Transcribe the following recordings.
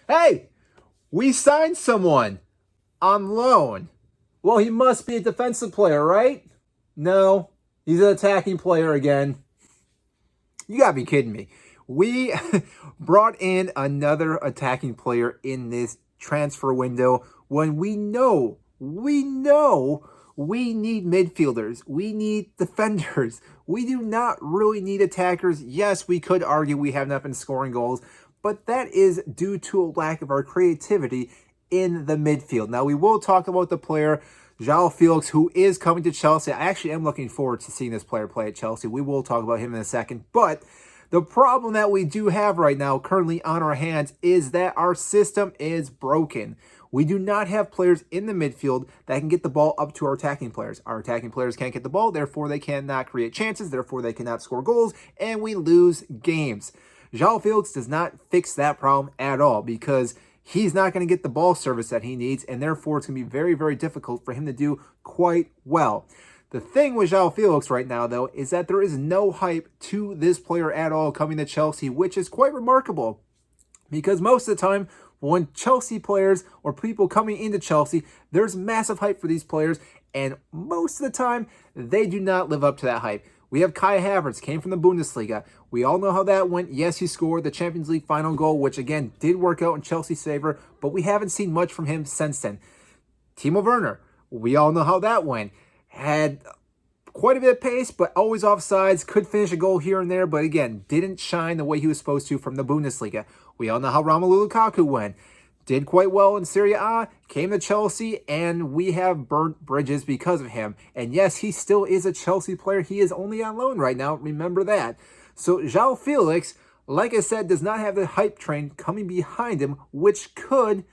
Hey, we signed someone on loan. Well, he must be a defensive player, right? No, he's an attacking player again. You gotta be kidding me. We brought in another attacking player in this transfer window when we need midfielders. We need defenders. We do not really need attackers. Yes, we could argue we have not been scoring goals, but that is due to a lack of our creativity in the midfield. Now, we will talk about the player Joao Felix, who is coming to Chelsea. I actually am looking forward to seeing this player play at Chelsea. We will talk about him in a second. But the problem that we do have right now, currently on our hands, is that our system is broken. We do not have players in the midfield that can get the ball up to our attacking players. Our attacking players can't get the ball, therefore they cannot create chances, therefore they cannot score goals, and we lose games. Joao Felix does not fix that problem at all because he's not going to get the ball service that he needs, and therefore it's going to be very, very difficult for him to do quite well. The thing with Joao Felix right now, though, is that there is no hype to this player at all coming to Chelsea, which is quite remarkable because most of the time when Chelsea players or people coming into Chelsea, there's massive hype for these players, and most of the time they do not live up to that hype. We have Kai Havertz, came from the Bundesliga. We all know how that went. Yes, he scored the Champions League final goal, which again did work out in Chelsea's favor, but we haven't seen much from him since then. Timo Werner, we all know how that went. Had quite a bit of pace, but always offsides, could finish a goal here and there, but again, didn't shine the way he was supposed to from the Bundesliga. We all know how Romelu Lukaku went. Did quite well in Serie A, came to Chelsea, and we have burnt bridges because of him. And yes, he still is a Chelsea player. He is only on loan right now. Remember that. So Joao Felix, like I said, does not have the hype train coming behind him, which could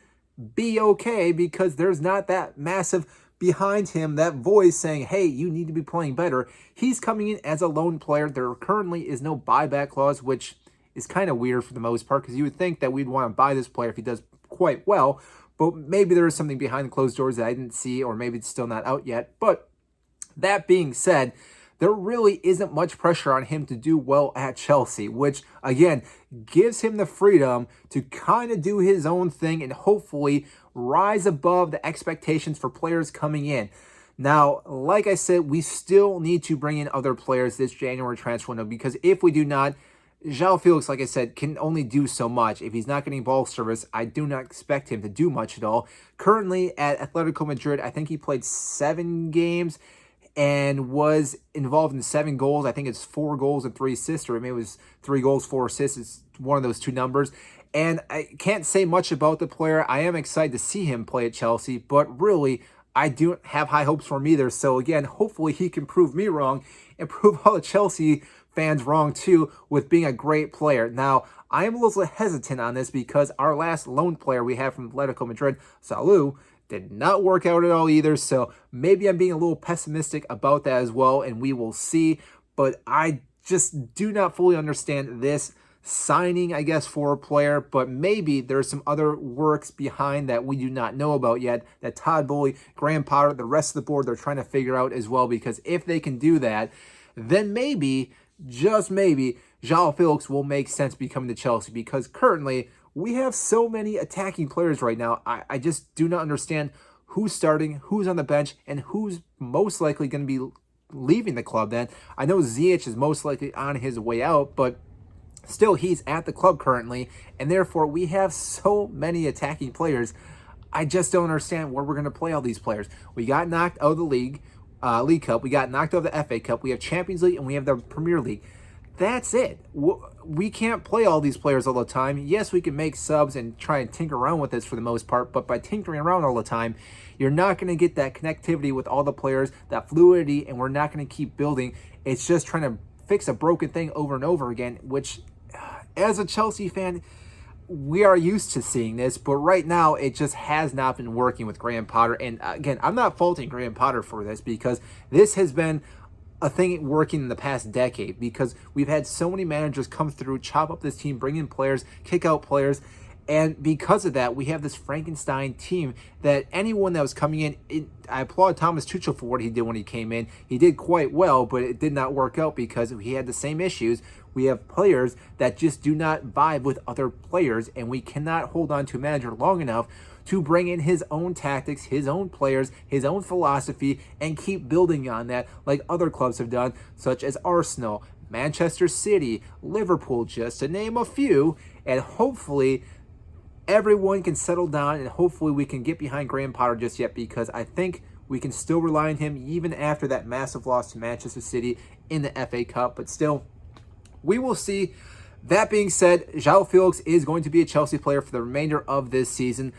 be okay because there's not that massive behind him, that voice saying, hey, you need to be playing better. He's coming in as a loan player. There currently is no buyback clause, which is kind of weird for the most part because you would think that we'd want to buy this player if he does quite well, but maybe there is something behind the closed doors that I didn't see, or maybe it's still not out yet. But that being said, there really isn't much pressure on him to do well at Chelsea, which again gives him the freedom to kind of do his own thing and hopefully rise above the expectations for players coming in. Now, like I said, we still need to bring in other players this January transfer window because if we do not, Joao Felix, like I said, can only do so much. If he's not getting ball service, I do not expect him to do much at all. Currently at Atletico Madrid, I think he played 7 games and was involved in 7 goals. I think it's 4 goals and 3 assists, or maybe it was 3 goals, 4 assists. It's one of those 2 numbers. And I can't say much about the player. I am excited to see him play at Chelsea, but really, I don't have high hopes for him either. So again, hopefully he can prove me wrong and prove all the Chelsea fans wrong too with being a great player. Now, I am a little hesitant on this because our last loan player we had from Atletico Madrid, Salou, did not work out at all either. So maybe I'm being a little pessimistic about that as well, and we will see. But I just do not fully understand this signing, I guess, for a player, but maybe there's some other works behind that we do not know about yet that Todd Boehly, Graham Potter, the rest of the board, they're trying to figure out as well, because if they can do that, then maybe, just maybe, Joao Felix will make sense becoming to Chelsea, because currently we have so many attacking players right now. I just do not understand who's starting, who's on the bench, and who's most likely going to be leaving the club then. I know Ziyech is most likely on his way out, but still, he's at the club currently, and therefore we have so many attacking players. I just don't understand where we're going to play all these players. We got knocked out of the League Cup. We got knocked out of the FA Cup. We have Champions League, and we have the Premier League. That's it. We can't play all these players all the time. Yes, we can make subs and try and tinker around with this for the most part, but by tinkering around all the time, you're not going to get that connectivity with all the players, that fluidity, and we're not going to keep building. It's just trying to fix a broken thing over and over again, which, as a Chelsea fan, we are used to seeing this, but right now it just has not been working with Graham Potter. And again, I'm not faulting Graham Potter for this, because this has been a thing working in the past decade, because we've had so many managers come through, chop up this team, bring in players, kick out players, and because of that, we have this Frankenstein team that anyone that was coming in, I applaud Thomas Tuchel for what he did when he came in. He did quite well, but it did not work out because he had the same issues We have players that just do not vibe with other players, and we cannot hold on to a manager long enough to bring in his own tactics, his own players, his own philosophy, and keep building on that like other clubs have done, such as Arsenal, Manchester City, Liverpool, just to name a few. And hopefully everyone can settle down, and hopefully we can get behind Graham Potter just yet, because I think we can still rely on him even after that massive loss to Manchester City in the FA Cup. But still, we will see. That being said, Joao Felix is going to be a Chelsea player for the remainder of this season.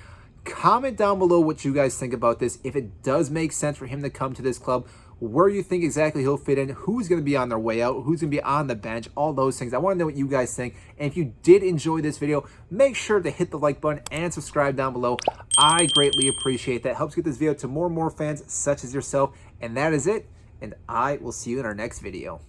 Comment down below what you guys think about this. If it does make sense for him to come to this club, where you think exactly he'll fit in, who's going to be on their way out, who's going to be on the bench, all those things. I want to know what you guys think. And if you did enjoy this video, make sure to hit the like button and subscribe down below. I greatly appreciate that. It helps get this video to more and more fans such as yourself. And that is it. And I will see you in our next video.